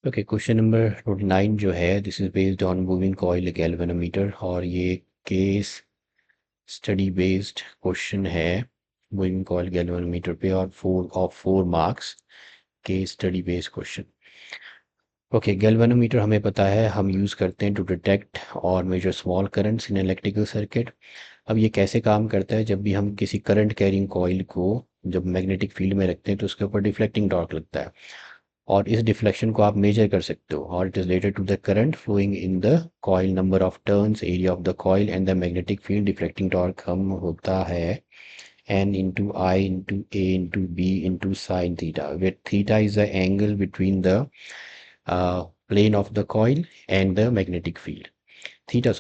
Okay, question number 29 जो है this is based on moving coil galvanometer, और ये केस स्टडी बेस्ड क्वेश्चन है मूविंग कॉइल गैल्वेनोमीटर पे, और 4 marks case study based question. Okay, galvanometer हमें पता है हम यूज़ करते हैं टू डिटेक्ट और measure small currents in electrical circuit. अब ये कैसे काम करता है, जब भी हम किसी करंट कैरिंग कॉइल को जब मैग्नेटिक फील्ड में रखते हैं तो उसके ऊपर डिफ्लेक्टिंग टॉर्क लगता है, और इस डिफ्लेक्शन को आप मेजर कर सकते हो, और it is related to the current flowing in the coil, number of turns, area of the coil and the magnetic field. Deflecting torque हम होता है n into I into a into b into sin theta, where theta is the angle between the plane of the coil and the magnetic field. Theta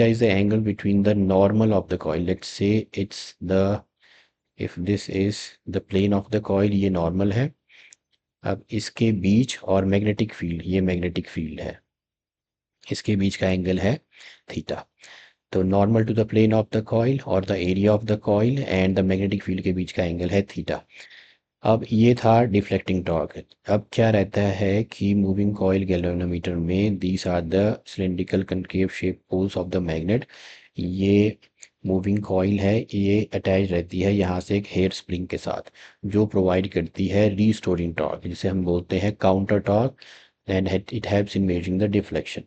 is the angle between the normal of the coil. Let's say it's the, if this is the plane of the coil, ये normal है। अब इसके बीच और magnetic field, ये magnetic field है, इसके बीच का एंगल है थीटा। तो normal to the plane of the coil और the area of the coil and the magnetic field के बीच का एंगल है थीटा। अब ये था डिफ्लेक्टिंग टॉर्क। अब क्या रहता है कि मूविंग कॉइल गैल्वेनोमीटर में these are the cylindrical concave shape poles of the magnet. ये मूविंग कॉइल है, ये अटैच रहती है यहाँ से एक हेयर स्प्रिंग के साथ, जो प्रोवाइड करती है रीस्टोरिंग टॉर्क, जिसे हम बोलते हैं counter torque, and it helps in measuring the deflection.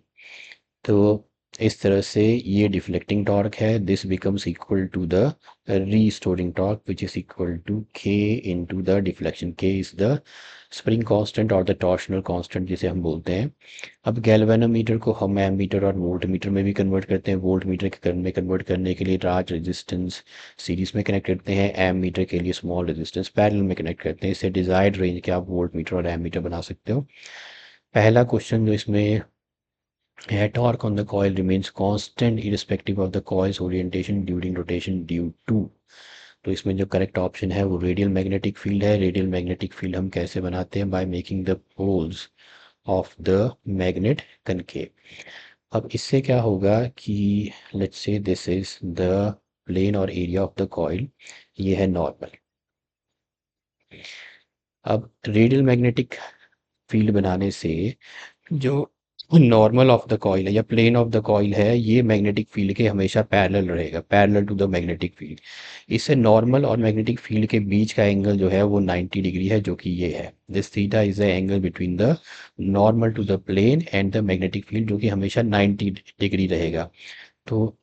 तो इस तरह से ये डिफ्लेक्टिंग टॉर्क है, this becomes equal to the restoring torque which is equal to k into the deflection. k is the spring constant और the torsional constant जिसे हम बोलते हैं। अब गैल्वेनोमीटर को हम एमीटर और वोल्ट मीटर में भी कन्वर्ट करते हैं। वोल्ट मीटर के करंट में कन्वर्ट करने के लिए लार्ज रेजिस्टेंस सीरीज में कनेक्ट करते हैं, एम मीटर के लिए स्मॉल रेजिस्टेंस पैरेलल में कनेक्ट करते हैं। इससे डिजायर्ड रेंज के आप वोल्ट मीटर और एम मीटर बना सकते हो। पहला क्वेश्चन जो इसमें है, torque on the coil remains constant irrespective of the coil's orientation during rotation due to। तो इसमें जो करेक्ट ऑप्शन है वो रेडियल मैग्नेटिक फील्ड है। रेडियल मैग्नेटिक फील्ड हम कैसे बनाते हैं, by making the poles of the magnet concave. अब इससे क्या होगा कि let's say this is the plane और एरिया ऑफ द कॉइल, ये है नॉर्मल। अब रेडियल मैग्नेटिक फील्ड बनाने से जो नॉर्मल ऑफ द कॉइल है या प्लेन ऑफ द कॉइल है, ये मैग्नेटिक फील्ड के हमेशा पैरेलल रहेगा, parallel to the magnetic field. इससे नॉर्मल और मैग्नेटिक फील्ड के बीच का एंगल जो है वो 90 डिग्री है, जो कि ये है। This theta is the angle between the normal to the plane and the magnetic field, जो कि हमेशा 90 डिग्री रहेगा। तो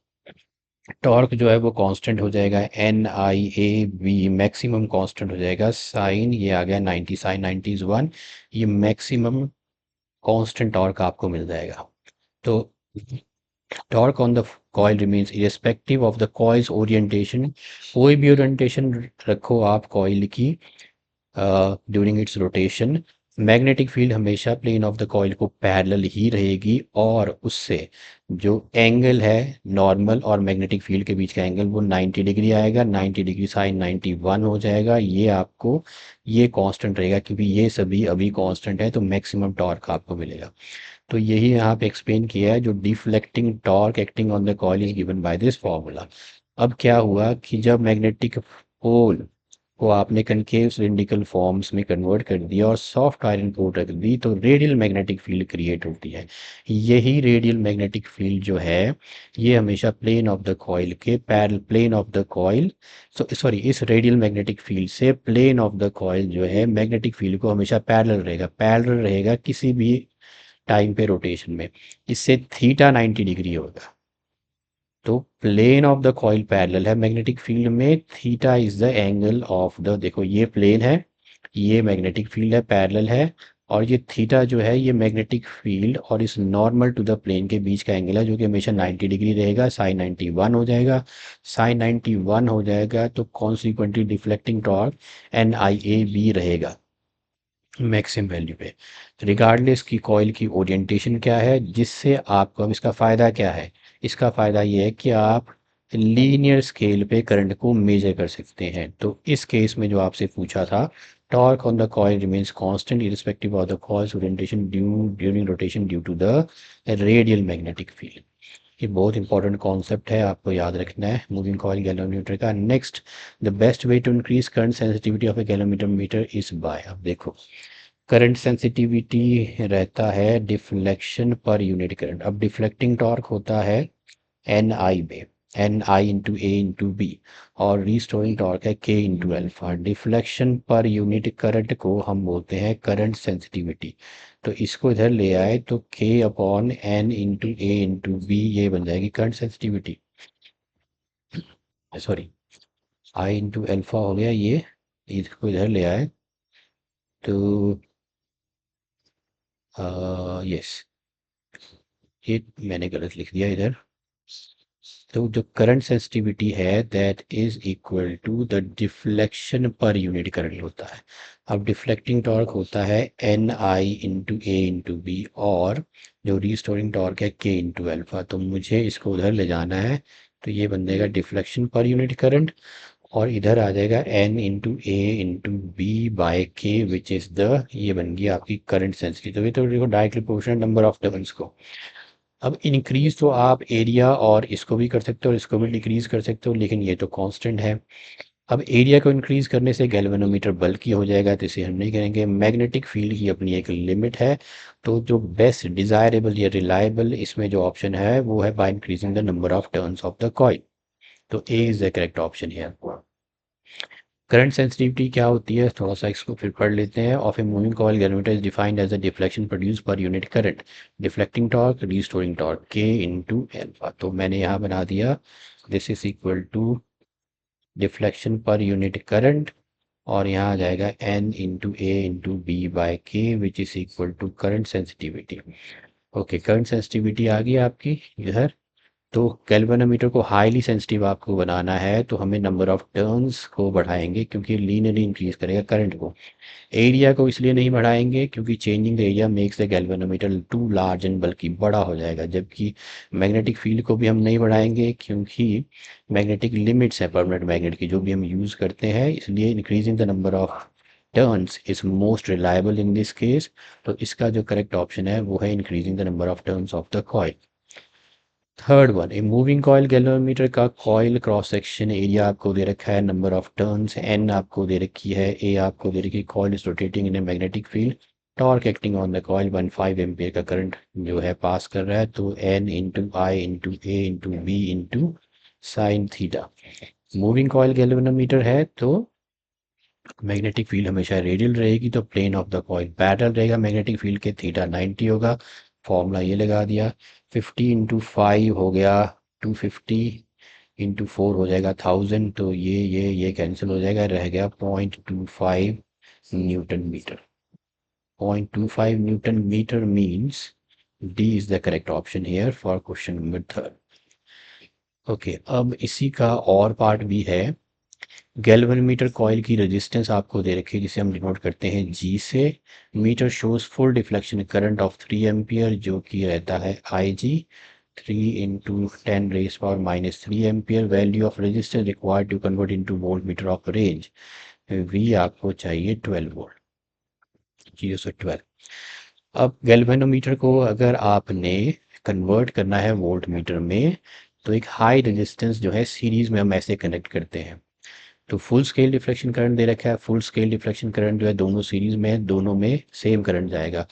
टॉर्क जो है वो कांस्टेंट हो जाएगा, NIAB मैक्सिमम कांस्टेंट हो जाएगा। साइन ये आ गया 90, साइन 90 इज 1, ये मैक्सिमम कांस्टेंट टॉर्क आपको मिल जाएगा। तो torque on the coil remains irrespective of the coil's orientation. कोई भी ओरिएंटेशन रखो आप कॉइल की during its rotation, magnetic field हमेशा प्लेन ऑफ द कॉइल को पैरेलल ही रहेगी, और उससे जो एंगल है नॉर्मल और मैग्नेटिक फील्ड के बीच का एंगल वो 90 डिग्री आएगा। 90 डिग्री साइन 91 हो जाएगा। ये आपको ये कांस्टेंट रहेगा, क्योंकि ये सभी अभी कांस्टेंट है, तो मैक्सिमम टॉर्क आपको मिलेगा। तो यही यहाँ पे एक्सप्लेन किया है, जो deflecting torque acting on the coil is given by this formula. अब क्या हुआ कि जब मैग्नेटिक पोल को आपने कनकेव सिलिंड्रिकल फॉर्म्स में कन्वर्ट कर दिया और सॉफ्ट आयरन कोट रख दी, तो रेडियल मैग्नेटिक फील्ड क्रिएट होती है। यही रेडियल मैग्नेटिक फील्ड जो है ये हमेशा प्लेन ऑफ द कॉइल के parallel, plane of the coil sorry इस रेडियल मैग्नेटिक फील्ड से प्लेन ऑफ द कॉइल जो है मैग्नेटिक फील्ड को हमेशा पैरेलल रहेगा, पैरेलल रहेगा किसी भी टाइम पे रोटेशन में। इससे थीटा 90 डिग्री होगा। तो plane of the coil parallel है मैग्नेटिक फील्ड में, theta is the angle of the, देखो ये प्लेन है, ये मैग्नेटिक फील्ड है, पैरेलल है, और ये थीटा जो है ये मैग्नेटिक फील्ड और इस नॉर्मल टू द प्लेन के बीच का एंगल है, जो कि हमेशा 90 डिग्री रहेगा। साइन 91 हो जाएगा। साइन 91 हो जाएगा तो कॉन्सिक्वेंटली डिफ्लेक्टिंग टॉर्क NIAB रहेगा मैक्सिमम वैल्यू पे, रिगार्डलेस की कॉइल की ओरिएंटेशन क्या है। जिससे आपको, अब इसका फ़ायदा क्या है, इसका फ़ायदा ये है कि आप लीनियर स्केल पे करंट को मेजर कर सकते हैं। तो इस केस में जो आपसे पूछा था, torque on the coil remains constant irrespective of the coil's orientation during rotation due to the radial magnetic field. ये बहुत इंपॉर्टेंट कॉन्सेप्ट है, आपको याद रखना है मूविंग कॉइल गैल्वेनोमीटर का। Next, the best way to increase current sensitivity of a galvanometer is by. अब देखो करंट सेंसिटिविटी रहता है डिफ्लेक्शन पर यूनिट करंट। अब डिफ्लेक्टिंग टॉर्क होता है एन आई में, N I into A into B, और रिस्टोरिंग टॉर्क है के into alpha. Deflection per unit current को हम बोलते हैं करंट सेंसिटिविटी। तो इसको इधर ले आए तो के upon N into A into B, ये बन जाएगी current sensitivity, sorry I into alpha हो गया ये, इसको इधर ले आए तो यस, ये मैंने गलत लिख दिया इधर। तो जो करंट सेंसिटिविटी है that is equal to the deflection per unit current होता है। अब डिफ्लेक्टिंग टॉर्क होता है N I into A into B, और जो रिस्टोरिंग टॉर्क है के इंटू अल्फा। तो मुझे इसको उधर ले जाना है, तो ये बन जाएगा डिफ्लेक्शन पर यूनिट करंट, और इधर आ जाएगा N into A into B by K which is the, ये बन गई आपकी करंट सेंसिटिविटी। तो ये तो देखो directly proportional number of turns को। अब इंक्रीज तो आप एरिया और इसको भी कर सकते हो और इसको भी डिक्रीज कर सकते हो, लेकिन ये तो कांस्टेंट है। अब एरिया को इंक्रीज करने से गैल्वेनोमीटर बल्की हो जाएगा, तो इसे हम नहीं करेंगे। मैग्नेटिक फील्ड की अपनी एक लिमिट है, तो जो बेस्ट डिजायरेबल या रिलायबल इसमें जो ऑप्शन है वो है by increasing the number of turns of the coil. तो ए इज द करेक्ट ऑप्शन है। करंट सेंसिटिविटी क्या होती है, थोड़ा सा इसको फिर पढ़ लेते हैं। Of a moving coil galvanometer is defined as the deflection produce per unit current, deflecting torque, restoring torque, K into alpha. तो मैंने यहाँ बना दिया this is equal to deflection per unit current, और यहाँ आ जाएगा N into A into B by K which is equal to current sensitivity. Okay, current sensitivity आ गई आपकी इधर। तो गैल्वेनोमीटर को हाईली सेंसिटिव आपको बनाना है, तो हमें नंबर ऑफ टर्न्स को बढ़ाएंगे, क्योंकि लीनियरली इंक्रीज करेगा करंट को। एरिया को इसलिए नहीं बढ़ाएंगे क्योंकि changing the area makes the galvanometer too large and बल्कि बड़ा हो जाएगा। जबकि मैग्नेटिक फील्ड को भी हम नहीं बढ़ाएंगे, क्योंकि मैग्नेटिक लिमिट्स है परमानेंट मैग्नेट की जो भी हम यूज़ करते हैं, इसलिए increasing the number of turns is most reliable in this case. तो इसका जो करेक्ट ऑप्शन है वो है increasing the number of turns of the coil. Third one, A moving coil galvanometer का कॉइल क्रॉस सेक्शन एरिया आपको दे रखा है, नंबर ऑफ टर्न्स एन आपको दे रखी है, ए आपको दे रखी है, coil is rotating in a magnetic field, torque acting on the coil 15 ampere का करंट जो है पास कर रहा है। तो N into I into A into B into sine theta. Moving coil galvanometer है तो मैग्नेटिक फील्ड हमेशा रेडियल रहेगी, तो plane of the coil parallel रहेगा मैग्नेटिक फील्ड के, थीटा 90 होगा। फॉर्मूला ये लगा दिया। 50 इंटू 5 हो गया 250, इंटू 4 हो जाएगा 1000, तो ये कैंसिल हो जाएगा, रह गया 0.25 newton metre. 0.25 newton metre means D is the correct option here for question number third. Okay, अब इसी का और पार्ट भी है। गैल्वेनोमीटर कॉइल की रेजिस्टेंस आपको दे रखी है जिसे हम डिनोट करते हैं जी से। Meter shows full deflection current of 3 ampere जो कि रहता है I G. 3 into 10⁻³ value of resistance required to convert into voltmeter of range. V आपको चाहिए 12 वोल्ट, 0 से 12। अब गैल्वेनोमीटर को अगर आपने कन्वर्ट करना है वोल्ट मीटर में, तो एक हाई रेजिस्टेंस जो है सीरीज में हम ऐसे कनेक्ट करते हैं। तो फुल स्केल डिफ्लेक्शन करंट दे रखा है, फुल स्केल डिफ्लेक्शन करंट जो है दोनों सीरीज में है, दोनों में सेम करंट जाएगा।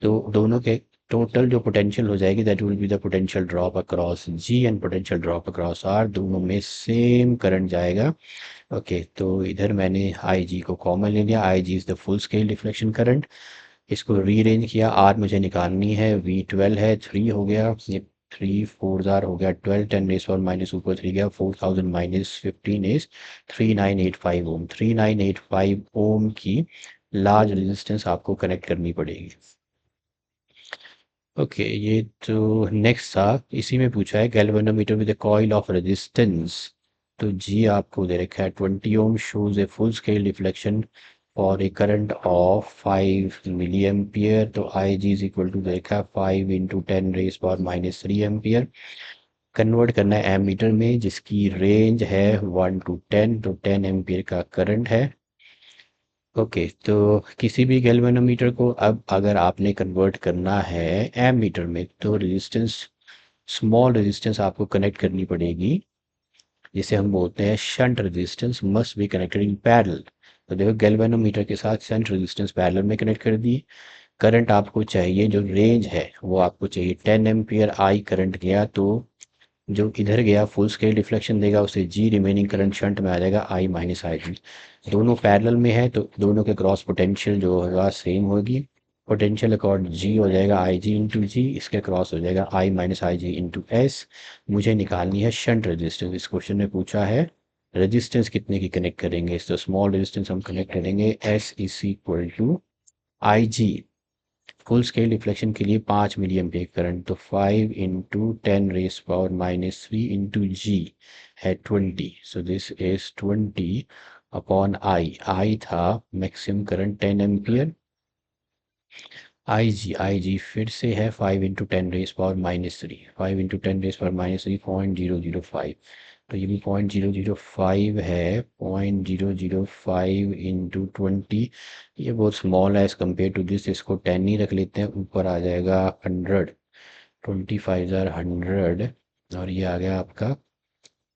तो दोनों के टोटल जो पोटेंशियल हो जाएगी that will be the potential drop across G and potential drop across R, दोनों में सेम करंट जाएगा। ओके, तो इधर मैंने आई जी को कॉमन ले लिया, I G is the full scale deflection current. इसको रीअरेंज किया, आर मुझे निकालनी है, V12 है, 3 हो गया, ये 3 4 जार हो गया 12, 10⁻⁻ माइनस ऊपर 3 गया, 4000 माइनस 15 इज 3985 ओम। 3985 ओम की लार्ज रेजिस्टेंस आपको कनेक्ट करनी पड़ेगी। ओके, ये तो नेक्स्ट था, इसी में पूछा है galvanometer with coil of resistance. तो जी आपको दे रखा है 20 ohm shows a full scale deflection for a current of 5 milli ampere. तो I G is equal to देखा 5 इंटू 10⁻³ एम्पियर। कन्वर्ट करना है एमीटर में जिसकी रेंज है 1 to 10, तो 10 एम्पियर का करंट है। ओके, तो किसी भी गैल्वेनोमीटर को अब अगर आपने कन्वर्ट करना है एमीटर में, तो रेजिस्टेंस, स्मॉल रेजिस्टेंस आपको कनेक्ट करनी पड़ेगी, जिसे हम बोलते हैं shunt resistance must be connected in parallel. तो देखो गैल्वेनोमीटर के साथ शंट रेजिस्टेंस पैरेलल में कनेक्ट कर दी। करंट आपको चाहिए, जो रेंज है वो आपको चाहिए 10 एम्पियर आई करंट गया तो जो इधर गया फुल स्केल डिफ्लेक्शन देगा उसे जी, रिमेनिंग करंट शंट में आ जाएगा आई माइनस आई जी। दोनों पैरेलल में है तो दोनों के क्रॉस पोटेंशियल जो होगा सेम होगी। पोटेंशियल अकॉर्ड जी हो जाएगा आई जी इंटू जी, इसके क्रॉस हो जाएगा आई माइनस आई जी इंटू एस। मुझे निकालनी है शंट रेजिस्टेंस। इस क्वेश्चन में पूछा है रेजिस्टेंस कितने की कनेक्ट करेंगे, तो स्मॉल रेजिस्टेंस हम कनेक्ट करेंगे S is equal to I G. Full scale deflection के लिए 5 मिली एम्पियर करंट, तो 5 इंटू 10⁻³ इंटू जी है 20। So this is 20 upon I था मैक्सिमम करंट 10 एम्पियर। आई जी फिर से है 5 इंटू 10⁻³ 5 इंटू 10⁻³ 0.005। तो ये भी 0.005 है। 0.005 इंटू 20, ये बहुत स्मॉल है एज कम्पेयर टू दिस, इसको 10 ही रख लेते हैं, ऊपर आ जाएगा 100, 25,100 और ये आ गया आपका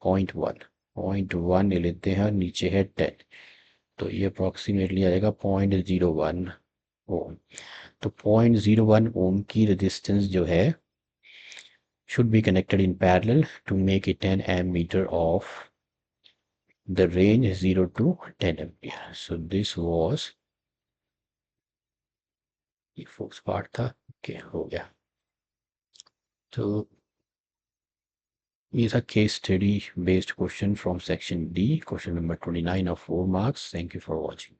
0.1 ले लेते हैं और नीचे है 10, तो ये अप्रॉक्सीमेटली आ जाएगा 0.01 ओम। तो 0.01 ओम की रेजिस्टेंस जो है should be connected in parallel to make it an ammeter of the range 0 to 10 ampere. So this was ये फोर्स पार्ट था। ओके हो गया। तो ये था case study based question from section D, question number 29 of 4 marks. Thank you for watching.